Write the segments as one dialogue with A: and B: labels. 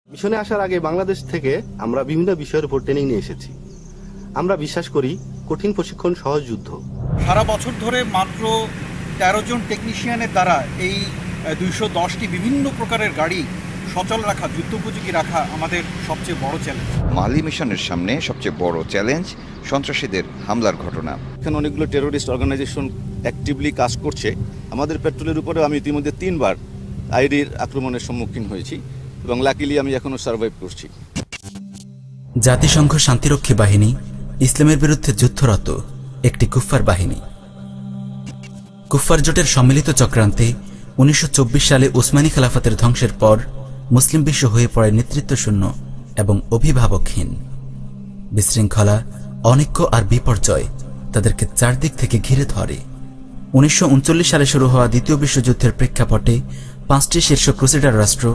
A: মিশনে আসার আগে বাংলাদেশ থেকে আমরা বিভিন্ন বিষয়ের উপর ট্রেনিং নিয়ে এসেছি। আমরা বিশ্বাস করি কঠিন প্রশিক্ষণ সহজ যুদ্ধ।
B: সারা বছর ধরে মাত্র ১৩ জন টেকনিশিয়ানের দ্বারা এই ২১০টি বিভিন্ন প্রকারের গাড়ি সচল রাখা, যুদ্ধোপযোগী রাখা আমাদের সবচেয়ে বড় চ্যালেঞ্জ।
C: মালি মিশনের সামনে সবচেয়ে বড় চ্যালেঞ্জ সন্ত্রাসীদের হামলার ঘটনা।
D: এখানে অনেকগুলো টেরোরিস্ট অর্গানাইজেশন অ্যাক্টিভলি কাজ করছে। আমাদের পেট্রোলের উপরে আমি ইতিমধ্যে ৩বার আইডির আক্রমণের সম্মুখীন হয়েছি এবং লাকিলি আমি এখনও সার্ভাইভ করছি।
E: জাতিসংঘ শান্তিরক্ষী বাহিনী ইসলামের বিরুদ্ধে যুদ্ধরত একটি কুফফার বাহিনী। কুফফার জোটের সম্মিলিত চক্রান্তে ১৯২৪ সালে উসমানী খেলাফতের ধ্বংসের পর মুসলিম বিশ্ব হয়ে পড়ে নেতৃত্বশূন্য এবং অভিভাবকহীন। বিশৃঙ্খলা, অনৈক্য আর বিপর্যয় তাদেরকে চারদিক থেকে ঘিরে ধরে। ১৯৩৯ সালে শুরু হওয়া দ্বিতীয় বিশ্বযুদ্ধের প্রেক্ষাপটে ৫টি শীর্ষ ক্রুসেডার রাষ্ট্র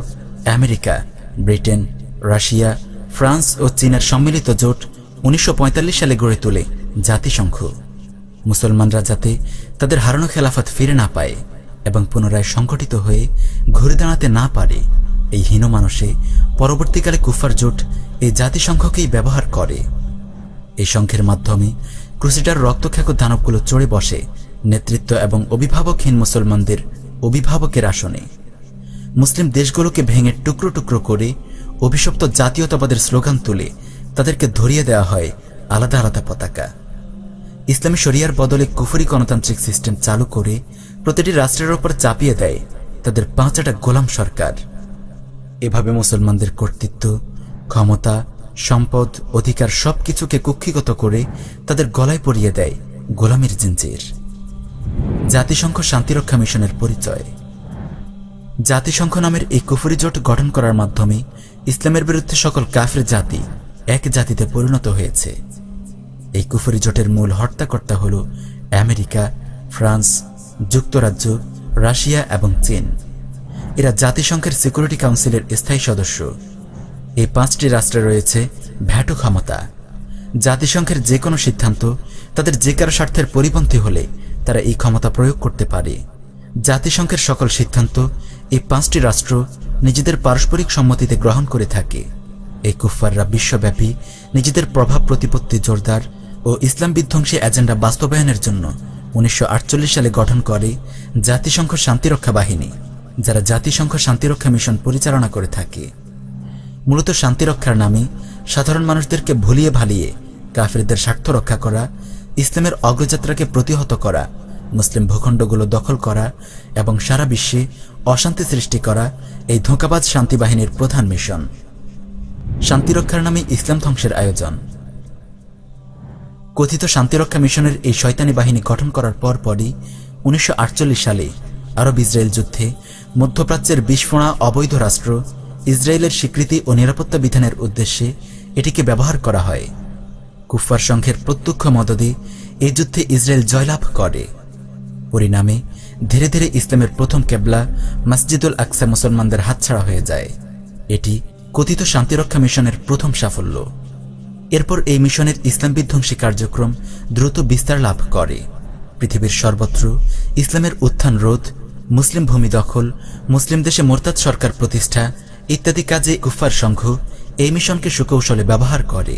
E: আমেরিকা, ব্রিটেন, রাশিয়া, ফ্রান্স ও চীনের সম্মিলিত জোট ১৯৪৫ সালে গড়ে তোলে জাতিসংঘ। মুসলমানরা যাতে তাদের হারানো খেলাফত ফিরে না পায় এবং পুনরায় সংগঠিত হয়ে ঘুরে দাঁড়াতে না পারে, এই হীন মানসে পরবর্তীকালে কুফফার জোট এই জাতিসংঘকেই ব্যবহার করে। এই সংঘের মাধ্যমে ক্রুসেডার রক্তখ্যাক দানবগুলো চড়ে বসে নেতৃত্ব এবং অভিভাবকহীন মুসলমানদের অভিভাবকের আসনে। মুসলিম দেশগুলোকে ভেঙে টুকরো টুকরো করে অভিশপ্ত জাতীয়তাবাদের স্লোগান তুলে তাদেরকে ধরিয়ে দেওয়া হয় আলাদা আলাদা পতাকা। ইসলামী শরিয়ার বদলে কুফরি গণতান্ত্রিক সিস্টেম চালু করে প্রতিটি রাষ্ট্রের ওপর চাপিয়ে দেয় তাদের ৫টা গোলাম সরকার। এভাবে মুসলমানদের কর্তৃত্ব, ক্ষমতা, সম্পদ, অধিকার সবকিছুকে কুক্ষিগত করে তাদের গলায় পরিয়ে দেয় গোলামির জিঞ্জির। জাতিসংঘ শান্তিরক্ষা মিশনের পরিচয়। জাতিসংঘ নামের এই কুফরি জোট গঠন করার মাধ্যমে ইসলামের বিরুদ্ধে সকল কাফের জাতি এক জাতিতে পরিণত হয়েছে। এই কুফরি জোটের মূল হর্তাকর্তা হল আমেরিকা, ফ্রান্স, যুক্তরাজ্য, রাশিয়া এবং চীন। এরা জাতিসংঘের সিকিউরিটি কাউন্সিলের স্থায়ী সদস্য। এই 5টি রাষ্ট্রে রয়েছে ভ্যাটো ক্ষমতা। জাতিসংঘের যে কোনো সিদ্ধান্ত তাদের যে কারো স্বার্থের পরিপন্থী হলে তারা এই ক্ষমতা প্রয়োগ করতে পারে। জাতিসংঘের সকল সিদ্ধান্ত এই 5টি রাষ্ট্র নিজেদের পারস্পরিক সম্মতিতে গ্রহণ করে থাকে। এই কুফফাররা বিশ্বব্যাপী নিজেদের প্রভাব প্রতিপত্তি জোরদার ও ইসলাম বিধ্বংসী এজেন্ডা বাস্তবায়নের জন্য ১৯৪৮ সালে গঠন করে জাতিসংঘ শান্তিরক্ষা বাহিনী, যারা জাতিসংঘ শান্তিরক্ষা মিশন পরিচালনা করে থাকে। মূলত শান্তিরক্ষার নামে সাধারণ মানুষদেরকে ভুলিয়ে ভালিয়ে কাফেরদের স্বার্থ রক্ষা করা, ইসলামের অগ্রযাত্রাকে প্রতিহত করা, মুসলিম ভূখণ্ডগুলো দখল করা এবং সারা বিশ্বে অশান্তি সৃষ্টি করা এই ধোঁকাবাজ শান্তি বাহিনীর প্রধান মিশন। শান্তিরক্ষার নামে ইসলাম ধ্বংসের আয়োজন। কথিত শান্তিরক্ষা মিশনের এই শয়তানি বাহিনী গঠন করার পরপরই ১৯৪৮ সালে আরব ইসরায়েল যুদ্ধে মধ্যপ্রাচ্যের বিস্ফোড়া অবৈধ রাষ্ট্র ইসরায়েলের স্বীকৃতি ও নিরাপত্তা বিধানের উদ্দেশ্যে এটিকে ব্যবহার করা হয়। কুফফার সংঘের প্রত্যক্ষ মদদে এই যুদ্ধে ইসরায়েল জয়লাভ করে। পরিণামে ধীরে ধীরে ইসলামের প্রথম কেবলা মসজিদুল আকসা মুসলমানদের হাতছাড়া হয়ে যায়। এটি কথিত শান্তিরক্ষা মিশনের প্রথম সাফল্য। এরপর এই মিশনের ইসলাম বিধ্বংসী কার্যক্রম দ্রুত বিস্তার লাভ করে। পৃথিবীর সর্বত্র ইসলামের উত্থান রোধ, মুসলিম ভূমি দখল, মুসলিম দেশে মোরতাদ সরকার প্রতিষ্ঠা ইত্যাদি কাজে কুফফার সংঘ এই মিশনকে সুকৌশলে ব্যবহার করে।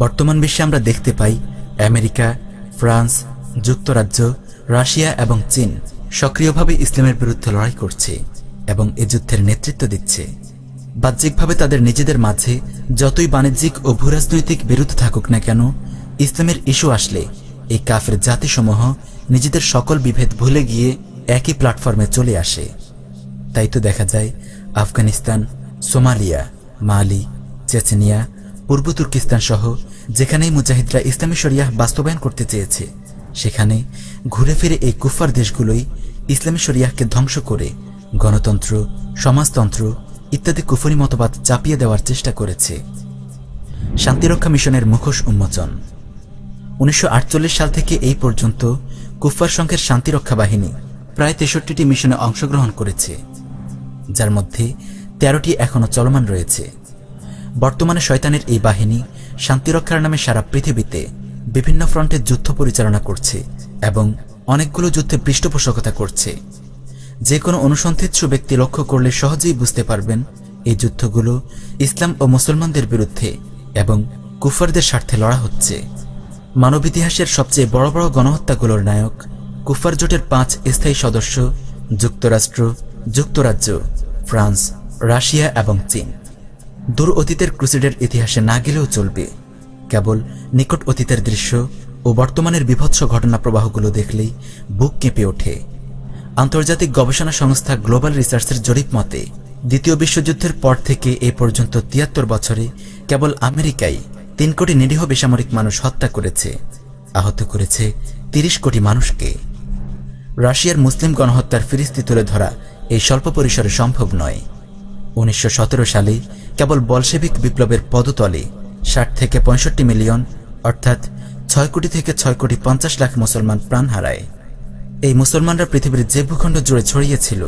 E: বর্তমান বিশ্বে আমরা দেখতে পাই আমেরিকা, ফ্রান্স, যুক্তরাজ্য, রাশিয়া এবং চীন সক্রিয়ভাবে ইসলামের বিরুদ্ধে লড়াই করছে এবং এ যুদ্ধের নেতৃত্ব দিচ্ছে। বাহ্যিকভাবে তাদের নিজেদের মাঝে যতই বাণিজ্যিক ও ভূরাজনৈতিক বিরোধ থাকুক না কেন, ইসলামের ইস্যু আসলে এই কাফের জাতিসমূহ নিজেদের সকল বিভেদ ভুলে গিয়ে একই প্ল্যাটফর্মে চলে আসে। তাই তো দেখা যায় আফগানিস্তান, সোমালিয়া, মালি, চেচনিয়া, পূর্ব তুর্কিস্তান সহ যেখানেই মুজাহিদরা ইসলামী শরিয়াহ বাস্তবায়ন করতে চেয়েছে, সেখানে ঘুরে ফিরে এই কুফফার দেশগুলোই ইসলামী শরিয়াহকে ধ্বংস করে গণতন্ত্র, সমাজতন্ত্র ইত্যাদি কুফরি মতবাদ চাপিয়ে দেওয়ার চেষ্টা করেছে। শান্তিরক্ষা মিশনের মুখোশ উন্মোচন। ১৯৪৮ সাল থেকে এই পর্যন্ত কুফফার সংঘের শান্তিরক্ষা বাহিনী প্রায় ৬৩টি মিশনে অংশগ্রহণ করেছে, যার মধ্যে ১৩টি এখনও চলমান রয়েছে। বর্তমানে শয়তানের এই বাহিনী শান্তিরক্ষার নামে সারা পৃথিবীতে বিভিন্ন ফ্রন্টে যুদ্ধ পরিচালনা করছে এবং অনেকগুলো যুদ্ধে পৃষ্ঠপোষকতা করছে। যে কোনো অনুসন্ধিৎসু ব্যক্তি লক্ষ্য করলে সহজেই বুঝতে পারবেন এই যুদ্ধগুলো ইসলাম ও মুসলমানদের বিরুদ্ধে এবং কুফারদের স্বার্থে লড়া হচ্ছে। মানব ইতিহাসের সবচেয়ে বড় বড় গণহত্যাগুলোর নায়ক কুফার জোটের 5 স্থায়ী সদস্য যুক্তরাষ্ট্র, যুক্তরাজ্য, ফ্রান্স, রাশিয়া এবং চীন। দূর অতীতের ক্রুসেডের ইতিহাসে না গেলেও চলবে, কেবল নিকট অতীতের দৃশ্য ও বর্তমানের বিভৎস ঘটনা প্রবাহগুলো দেখলেই বুক কেঁপে ওঠে। আন্তর্জাতিক গবেষণা সংস্থা গ্লোবাল রিসার্চের জরিপ মতে দ্বিতীয় বিশ্বযুদ্ধের পর থেকে এ পর্যন্ত 73 বছরে কেবল আমেরিকাই 3 কোটি নিরীহ বেসামরিক মানুষ হত্যা করেছে, আহত করেছে 30 কোটি মানুষকে। রাশিয়ার মুসলিম গণহত্যার ফিরিস্তি তুলে ধরা এই স্বল্প পরিসরে সম্ভব নয়। 1917 সালে কেবল বলশেভিক বিপ্লবের পদতলে 60 থেকে 65 মিলিয়ন অর্থাৎ 6 কোটি থেকে 6 কোটি 50 লাখ মুসলমান প্রাণ হারায়। এই মুসলমানরা পৃথিবীর যে ভূখণ্ড জুড়ে ছড়িয়েছিল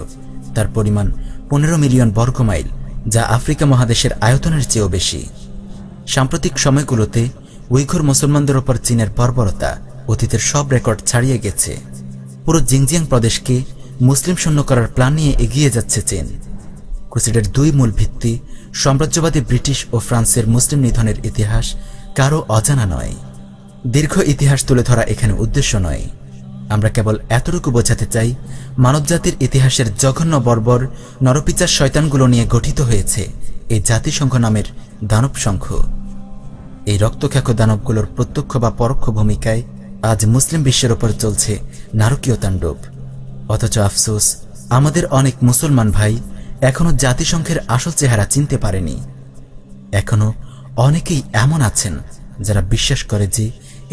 E: তার পরিমাণ 15 মিলিয়ন বর্গমাইল, যা আফ্রিকা মহাদেশের আয়তনের চেয়েও বেশি। সাম্প্রতিক সময়গুলোতে উইঘুর মুসলমানদের ওপর চীনের বর্বরতা অতীতের সব রেকর্ড ছাড়িয়ে গেছে। পুরো জিনজিয়াং প্রদেশকে মুসলিম শূন্য করার প্ল্যান নিয়ে এগিয়ে যাচ্ছে চীন। ক্রুসেডের 2 মূল ভিত্তি সাম্রাজ্যবাদী ব্রিটিশ ও ফ্রান্সের মুসলিম নিধনের ইতিহাস কারও অজানা নয়। দীর্ঘ ইতিহাস তুলে ধরা এখানে উদ্দেশ্য নয়। আমরা কেবল এতটুকু বোঝাতে চাই, মানবজাতির ইতিহাসের জঘন্য বর্বর নরপিচার শয়তানগুলো নিয়ে গঠিত হয়েছে এই জাতিসংঘ নামের দানব সংঘ। এই রক্তখ্যাক দানবগুলোর প্রত্যক্ষ বা পরোক্ষ ভূমিকায় আজ মুসলিম বিশ্বের ওপর চলছে নারকীয় তাণ্ডব। অথচ আফসোস, আমাদের অনেক মুসলমান ভাই এখনো জাতিসংঘের আসল চেহারা চিনতে পারেনি। এখনো অনেকেই এমন আছেন যারা বিশ্বাস করে যে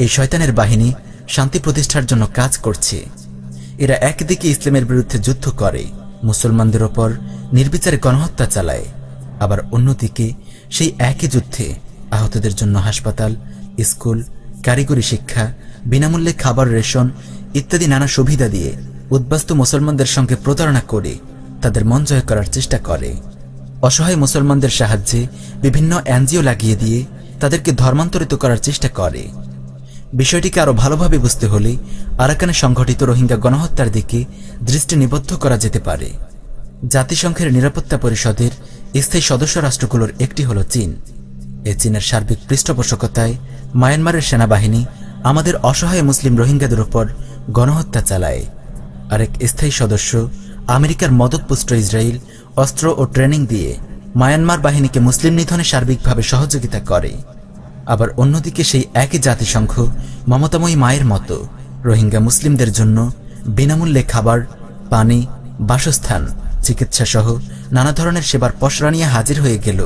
E: এই শয়তানের বাহিনী শান্তি প্রতিষ্ঠার জন্য কাজ করছে। এরা একদিকে ইসলামের বিরুদ্ধে যুদ্ধ করে, মুসলমানদের ওপর নির্বিচারে গণহত্যা চালায়, আবার অন্যদিকে সেই একই যুদ্ধে আহতদের জন্য হাসপাতাল, স্কুল, কারিগরি শিক্ষা, বিনামূল্যে খাবার, রেশন ইত্যাদি নানা সুবিধা দিয়ে উদ্বাস্তু মুসলমানদের সঙ্গে প্রতারণা করে তাদের মন জয় করার চেষ্টা করে। অসহায় মুসলমানদের সাহায্যে বিভিন্ন এনজিও লাগিয়ে দিয়ে তাদেরকে ধর্মান্তরিত করার চেষ্টা করে। বিষয়টিকে আরো ভালোভাবে বুঝতে হলে আরাকানে সংঘটিত রোহিঙ্গা গণহত্যার দিকে দৃষ্টি নিবদ্ধ করা যেতে পারে। জাতিসংঘের নিরাপত্তা পরিষদের স্থায়ী সদস্য রাষ্ট্রগুলোর একটি হল চীন। এ চীনের সার্বিক পৃষ্ঠপোষকতায় মায়ানমারের সেনাবাহিনী আমাদের অসহায় মুসলিম রোহিঙ্গাদের উপর গণহত্যা চালায়। আরেক স্থায়ী সদস্য আমেরিকার মদতপুষ্ট ইসরায়েল অস্ত্র ও ট্রেনিং দিয়ে মায়ানমার বাহিনীকে মুসলিম নিধনে সার্বিকভাবে সহযোগিতা করে। আবার অন্যদিকে সেই একই জাতিসংঘ মমতাময়ী মায়ের মতো রোহিঙ্গা মুসলিমদের জন্য বিনামূল্যে খাবার, পানি, বাসস্থান, চিকিৎসা সহ নানা ধরনের সেবার পসরা নিয়ে হাজির হয়ে গেল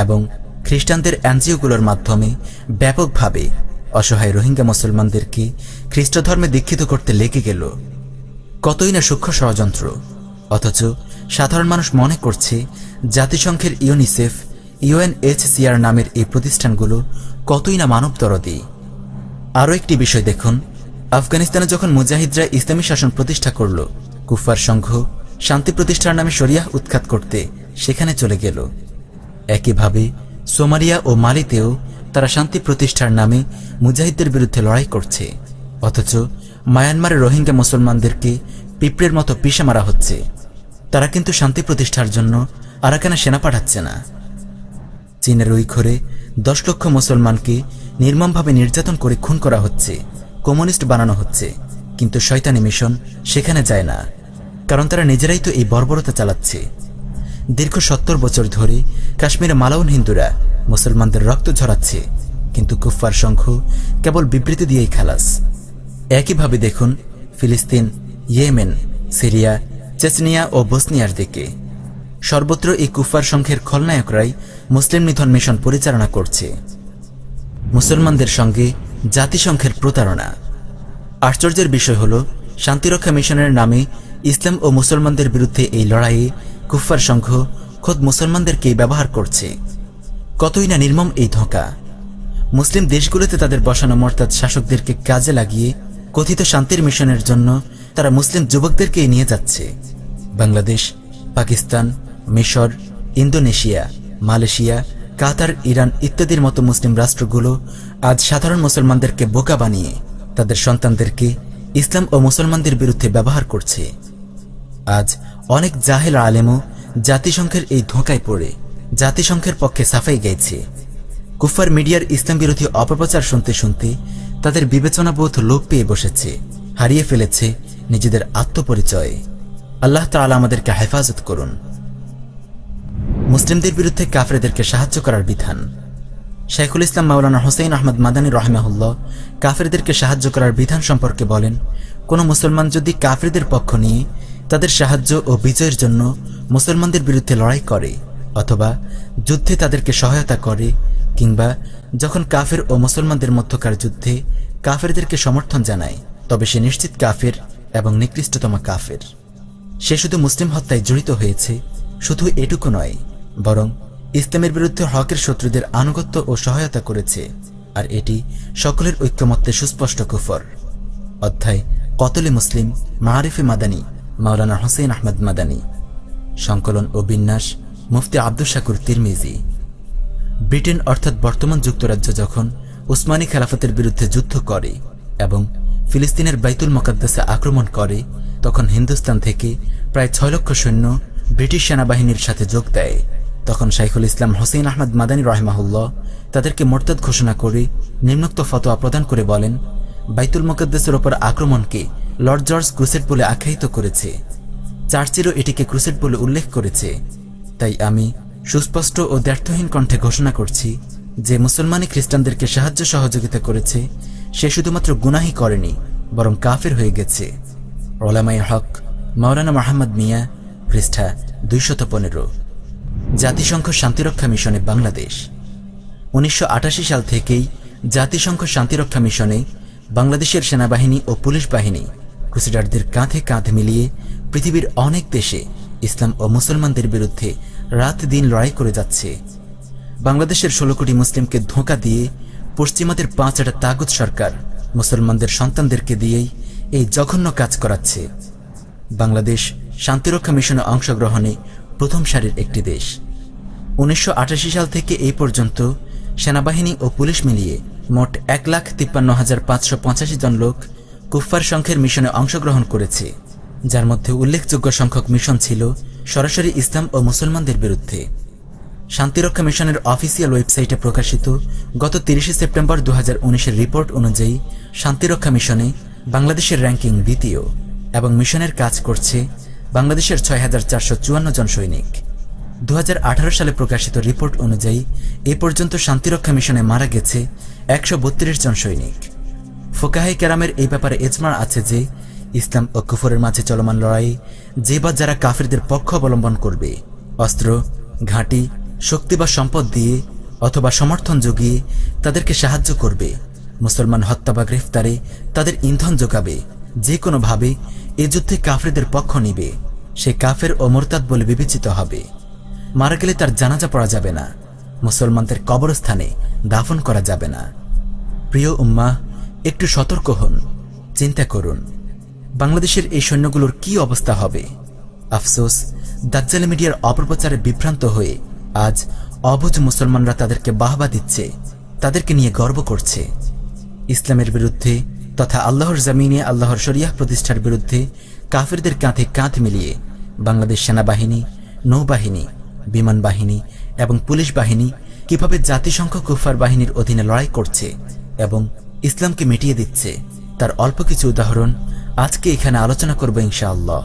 E: এবং খ্রিস্টানদের এনজিওগুলোর মাধ্যমে ব্যাপকভাবে অসহায় রোহিঙ্গা মুসলমানদেরকে খ্রিস্ট ধর্মে দীক্ষিত করতে লেগে গেল। কতই না সূক্ষ্ম ষড়যন্ত্র, অথচ সাধারণ মানুষ মনে করছে জাতিসংঘের ইউনিসেফ, UNHCR নামের এই প্রতিষ্ঠানগুলো কতই না মানবদরদী। আরও একটি বিষয় দেখুন, আফগানিস্তানে যখন মুজাহিদরা ইসলামী শাসন প্রতিষ্ঠা করল, কুফার সংঘ শান্তি প্রতিষ্ঠার নামে শরিয়াহ উৎখাত করতে সেখানে চলে গেল। একইভাবে সোমালিয়া ও মালিতেও তারা শান্তি প্রতিষ্ঠার নামে মুজাহিদদের বিরুদ্ধে লড়াই করছে, অথচ মায়ানমারের রোহিঙ্গা মুসলমানদেরকে পিঁপড়ের মতো পিষে মারা হচ্ছে। তারা কিন্তু শান্তি প্রতিষ্ঠার জন্য আরাকানে সেনা পাঠাচ্ছে না। চীনের উইঘুরে 10 লক্ষ মুসলমানকে নির্মমভাবে নির্যাতন করে খুন করা হচ্ছে, কমিউনিস্ট বানানো হচ্ছে, কিন্তু শয়তানি মিশন সেখানে যায় না, কারণ তারা নিজেরাই তো এই বর্বরতা চালাচ্ছে। দীর্ঘ 70 বছর ধরে কাশ্মীরে মালাউন হিন্দুরা মুসলমানদের রক্ত ঝরাচ্ছে, কিন্তু কুফফার সংঘ কেবল বিবৃতি দিয়েই খালাস। একইভাবে দেখুন ফিলিস্তিন, ইয়েমেন, সিরিয়া, চেচনিয়া ও বসনিয়ার দিকে। সর্বত্র এই কুফফার সংঘের খলনায়করাই মুসলিম নিধন মিশন পরিচালনা করছে। মুসলমানদের সঙ্গে জাতিসংঘের প্রতারণা। আশ্চর্যের বিষয় হল, শান্তিরক্ষা মিশনের নামে ইসলাম ও মুসলমানদের বিরুদ্ধে এই লড়াইয়ে কুফফার সংঘ খোদ মুসলমানদেরকেই ব্যবহার করছে। কতই না নির্মম এই ধোঁকা। মুসলিম দেশগুলোতে তাদের বসানো মরতাদ শাসকদেরকে কাজে লাগিয়ে কথিত শান্তির মিশনের জন্য তারা মুসলিম যুবকদেরকেই নিয়ে যাচ্ছে। বাংলাদেশ, পাকিস্তান, মিশর, ইন্দোনেশিয়া, মালয়েশিয়া, কাতার, ইরান ইত্যাদির মতো মুসলিম রাষ্ট্রগুলো আজ সাধারণ মুসলমানদেরকে বোকা বানিয়ে তাদের সন্তানদেরকে ইসলাম ও মুসলমানদের বিরুদ্ধে ব্যবহার করছে। আজ অনেক জাহেল আলেমও জাতিসংঘের এই ধোঁকায় পড়ে জাতিসংঘের পক্ষে সাফাই গাইছে। কুফার মিডিয়ার ইসলাম বিরোধী অপপ্রচার শুনতে শুনতে তাদের বিবেচনাবোধ লোপ পেয়ে বসেছে, হারিয়ে ফেলেছে নিজেদের আত্মপরিচয়। আল্লাহ তাআলা আমাদেরকে হেফাজত করুন। মুসলিমদের বিরুদ্ধে কাফেরদেরকে সাহায্য করার বিধান। শাইখুল ইসলাম মাওলানা হুসাইন আহমদ মাদানী রাহিমাহুল্লাহ কাফেরদেরকে সাহায্য করার বিধান সম্পর্কে বলেন, কোনো মুসলমান যদি কাফেরদের পক্ষ নিয়ে তাদের সাহায্য ও বিজয়ের জন্য মুসলমানদের বিরুদ্ধে লড়াই করে অথবা যুদ্ধে তাদেরকে সহায়তা করে, কিংবা যখন কাফের ও মুসলমানদের মধ্যকার যুদ্ধে কাফেরদেরকে সমর্থন জানায়, তবে সে নিশ্চিত কাফের এবং নিকৃষ্টতম কাফের। সে শুধু মুসলিম হত্যায় জড়িত হয়েছে, শুধু এটুকু নয়, বরং ইসলামের বিরুদ্ধে হকের শত্রুদের আনুগত্য ও সহায়তা করেছে, আর এটি সকলের ঐক্যমত্যে সুস্পষ্ট কুফর। অধ্যায় কতলে মুসলিম, মাআরিফে মাদানী, মাওলানা হুসাইন আহমদ মাদানী। সংকলন ও বিন্যাস মুফতি আব্দুস শাকুর তিরমিজি। ব্রিটেন অর্থাৎ বর্তমান যুক্তরাজ্য যখন উসমানী খেলাফতের বিরুদ্ধে যুদ্ধ করে এবং ফিলিস্তিনের বাইতুল মুকাদ্দাসে আক্রমণ করে, তখন হিন্দুস্তান থেকে প্রায় 6 লক্ষ সৈন্য ব্রিটিশ সেনাবাহিনীর সাথে যোগ দেয়। তখন শাইখুল ইসলাম হুসাইন আহমদ মাদানী রাহিমাহুল্লাহ তাদেরকে মোরতাদ ঘোষণা করে নিম্নোক্ত ফতোয়া প্রদান করে বলেন, বাইতুল মুকাদ্দাসের ওপর আক্রমণকে লর্ড জর্জ ক্রুসেড বলে আখ্যায়িত করেছে, চার্চিলও এটিকে ক্রুসেড বলে উল্লেখ করেছে। তাই আমি সুস্পষ্ট ও দ্ব্যর্থহীন কণ্ঠে ঘোষণা করছি যে মুসলমানি খ্রিস্টানদেরকে সাহায্য সহযোগিতা করেছে, সে শুধুমাত্র গুনাহি করেনি, বরং কাফের হয়ে গেছে। ওলামায়ে হক মাওলানা মোহাম্মদ মিয়া, পৃষ্ঠা 215। জাতিসংঘ শান্তিরক্ষা মিশনে বাংলাদেশ। 1988 সাল থেকেই জাতিসংঘ শান্তিরক্ষা মিশনে বাংলাদেশের সেনাবাহিনী ও পুলিশ বাহিনী ক্রুসেডারদের কাঁধে কাঁধ মিলিয়ে পৃথিবীর অনেক দেশে ইসলাম ও মুসলমানদের বিরুদ্ধে রাত দিন লড়াই করে যাচ্ছে। বাংলাদেশের 16 কোটি মুসলিমকে ধোঁকা দিয়ে পশ্চিমাদের 5টা তাগুত সরকার মুসলমানদের সন্তানদেরকে দিয়েই এই জঘন্য কাজ করাচ্ছে। বাংলাদেশ শান্তিরক্ষা মিশনে অংশগ্রহণে প্রথম সারির একটি দেশ। 1988 সাল থেকে এই পর্যন্ত সেনাবাহিনী ও পুলিশ মিলিয়ে মোট 1,53,585 জন লোক কুফফার সংঘের মিশনে অংশগ্রহণ করেছে, যার মধ্যে উল্লেখযোগ্য সংখ্যক মিশন ছিল সরাসরি ইসলাম ও মুসলমানদের বিরুদ্ধে। শান্তিরক্ষা মিশনের অফিসিয়াল ওয়েবসাইটে প্রকাশিত গত 30 সেপ্টেম্বর 2019-এর রিপোর্ট অনুযায়ী শান্তিরক্ষা মিশনে বাংলাদেশের র্যাঙ্কিং দ্বিতীয় এবং মিশনের কাজ করছে বাংলাদেশের 6,454 জন সৈনিক। 2018 সালে প্রকাশিত রিপোর্ট অনুযায়ী এ পর্যন্ত শান্তিরক্ষা মিশনে মারা গেছে 132 জন সৈনিক। ফোকাহে কেরামের এই ব্যাপারে ইজমা আছে যে ইসলাম ও কুফরের মাঝে চলমান লড়াইয়ে যে বা যারা কাফিরদের পক্ষ অবলম্বন করবে, অস্ত্র, ঘাঁটি, শক্তি বা সম্পদ দিয়ে অথবা সমর্থন জুগিয়ে তাদেরকে সাহায্য করবে, মুসলমান হত্যা বা গ্রেফতারে তাদের ইন্ধন যোগাবে, যে কোনোভাবে এ যুদ্ধে কাফিরদের পক্ষ নিবে, সে কাফের ও মুরতাদ বলে বিবেচিত হবে। মারা গেলে তার জানাজা পড়া যাবে না, মুসলমানদের কবরস্থানে দাফন করা যাবে না। প্রিয় উম্মাহ, একটু সতর্ক হন, চিন্তা করুন বাংলাদেশের এই সৈন্যগুলোর কি অবস্থা হবে। আফসোস, দাজ্জাল মিডিয়ার অপপ্রচারে বিভ্রান্ত হয়ে আজ অবুঝ মুসলমানরা তাদেরকে বাহবা দিচ্ছে, তাদেরকে নিয়ে গর্ব করছে। ইসলামের বিরুদ্ধে তথা আল্লাহর জমিনে আল্লাহর শরিয়াহ প্রতিষ্ঠার বিরুদ্ধে কাফিরদের কাঁধে কাঁধ মিলিয়ে বাংলাদেশ সেনাবাহিনী, নৌবাহিনী, বিমান বাহিনী এবং পুলিশ বাহিনী কিভাবে জাতিসংঘ কুফার বাহিনীর অধীনে লড়াই করছে এবং ইসলামকে মিটিয়ে দিচ্ছে, তার অল্প কিছু উদাহরণ আজকে এখানে আলোচনা করব ইনশাআল্লাহ।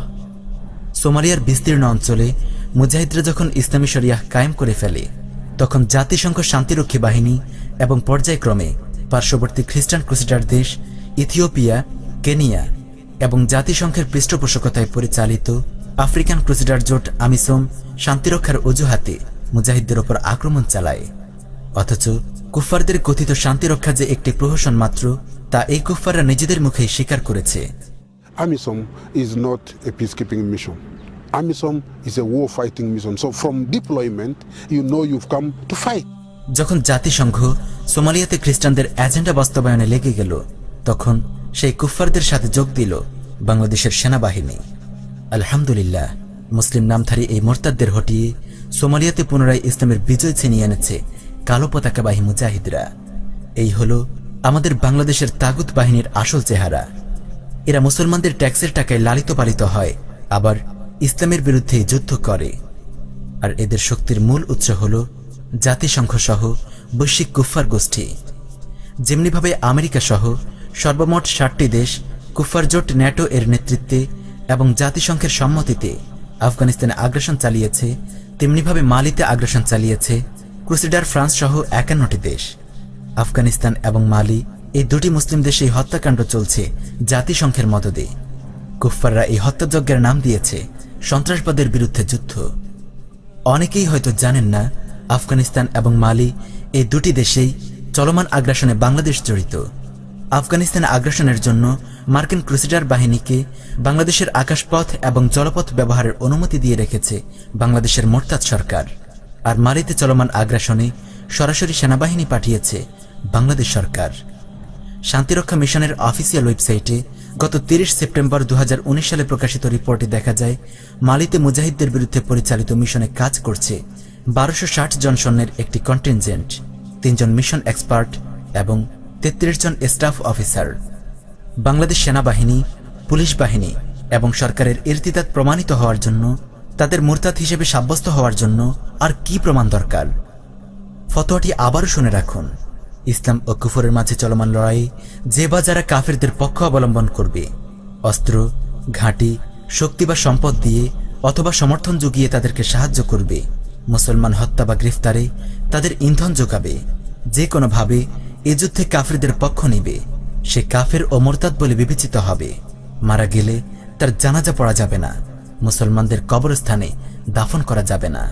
E: সোমালিয়ার বিস্তীর্ণ অঞ্চলে মুজাহিদরা যখন ইসলামী শরিয়াহ কায়েম করে ফেলে, তখন জাতিসংঘ শান্তিরক্ষী বাহিনী এবং পর্যায়ক্রমে পার্শ্ববর্তী খ্রিস্টান ক্রুসেডার দেশ ইথিওপিয়া, কেনিয়া এবং জাতিসংঘের পৃষ্ঠপোষকতায় পরিচালিত আফ্রিকান ক্রুসেডার জোট আমিসোম শান্তিরক্ষার অজুহাতে মুজাহিদদের ওপর আক্রমণ চালায়। অথচ কুফফারদের কথিত শান্তিরক্ষা যে একটি প্রহসন মাত্র, তা এই কুফফাররা নিজেদের মুখেই স্বীকার করেছে।
F: AMISOM is not a peacekeeping mission. AMISOM is a war fighting mission. So from deployment, you know you've come to fight.
E: যখন জাতিসংঘ সোমালিয়াতে খ্রিস্টানদের এজেন্ডা বাস্তবায়নে লেগে গেল, তখন সেই কুফফারদের সাথে যোগ দিল বাংলাদেশের সেনাবাহিনী। আলহামদুলিল্লাহ, মুসলিম নামধারী এই মোরতাদদের হটিয়ে সোমালিয়াতে পুনরায় ইসলামের বিজয় ছিনিয়ে এনেছে কালো পতাকাবাহী মুজাহিদরা। এই হলো আমাদের বাংলাদেশের তাগুত বাহিনীর আসল চেহারা। এরা মুসলমানদের ট্যাক্সের টাকায় লালিত পালিত হয়, আবার ইসলামের বিরুদ্ধে যুদ্ধ করে। আর এদের শক্তির মূল উৎস হল জাতিসংঘ সহ বৈশ্বিক কুফফার গোষ্ঠী। যেমনিভাবে আমেরিকা সহ সর্বমোট 60টি দেশ কুফফার জোট ন্যাটো এর নেতৃত্বে এবং জাতিসংঘের সম্মতিতে আফগানিস্তানে আগ্রাসন চালিয়েছে, তেমনিভাবে মালিতে আগ্রাসন চালিয়েছে ক্রুসেডার ফ্রান্স সহ 51টি দেশ। আফগানিস্তান এবং মালি এই দুটি মুসলিম দেশেই হত্যাকাণ্ড চলছে জাতিসংঘের মদদে। কুফফাররা এই হত্যাযজ্ঞের নাম দিয়েছে সন্ত্রাসবাদের বিরুদ্ধে যুদ্ধ। অনেকেই হয়তো জানেন না, আফগানিস্তান এবং মালি এই দুটি দেশেই চলমান আগ্রাসনে বাংলাদেশ জড়িত। আফগানিস্তানে আগ্রাসনের জন্য মার্কিন ক্রুসেডার বাহিনীকে বাংলাদেশের আকাশপথ এবং জলপথ ব্যবহারের অনুমতি দিয়ে রেখেছে বাংলাদেশের মোরতাদ সরকার। আর মালিতে চলমান আগ্রাসনে সরাসরি সেনাবাহিনী পাঠিয়েছে বাংলাদেশ সরকার। শান্তিরক্ষা মিশনের অফিসিয়াল ওয়েবসাইটে গত 30 সেপ্টেম্বর 2019 সালে প্রকাশিত রিপোর্টে দেখা যায়, মালিতে মুজাহিদদের বিরুদ্ধে পরিচালিত মিশনে কাজ করছে 1260 জন সৈন্যের একটি কন্টিনজেন্ট, 3 জন মিশন এক্সপার্ট এবং 33 জন স্টাফ অফিসার। বাংলাদেশ সেনাবাহিনী, পুলিশ বাহিনী এবং সরকারের ইরতিদাদ প্রমাণিত হওয়ার জন্য, তাদের মুরতাদ হিসেবে সাব্যস্ত হওয়ার জন্য আর কি প্রমাণ দরকার? ফতোয়াটি আবারও শুনে রাখুন। ইসলাম ও কুফরের মাঝে চলমান লড়াইয়ে যে বা যারা কাফেরদের পক্ষ অবলম্বন করবে, অস্ত্র, ঘাঁটি, শক্তি বা সম্পদ দিয়ে অথবা সমর্থন জুগিয়ে তাদেরকে সাহায্য করবে, মুসলমান হত্যা বা গ্রেফতারে তাদের ইন্ধন যোগাবে, যে কোনোভাবে এ যুদ্ধে কাফেরদের পক্ষ নেবে, সে কাফের ও মুরতাদ বলে বিবেচিত হবে। মারা গেলে তার জানাজা পড়া যাবে না, মুসলমানদের কবরস্থানে দাফন করা যাবে না।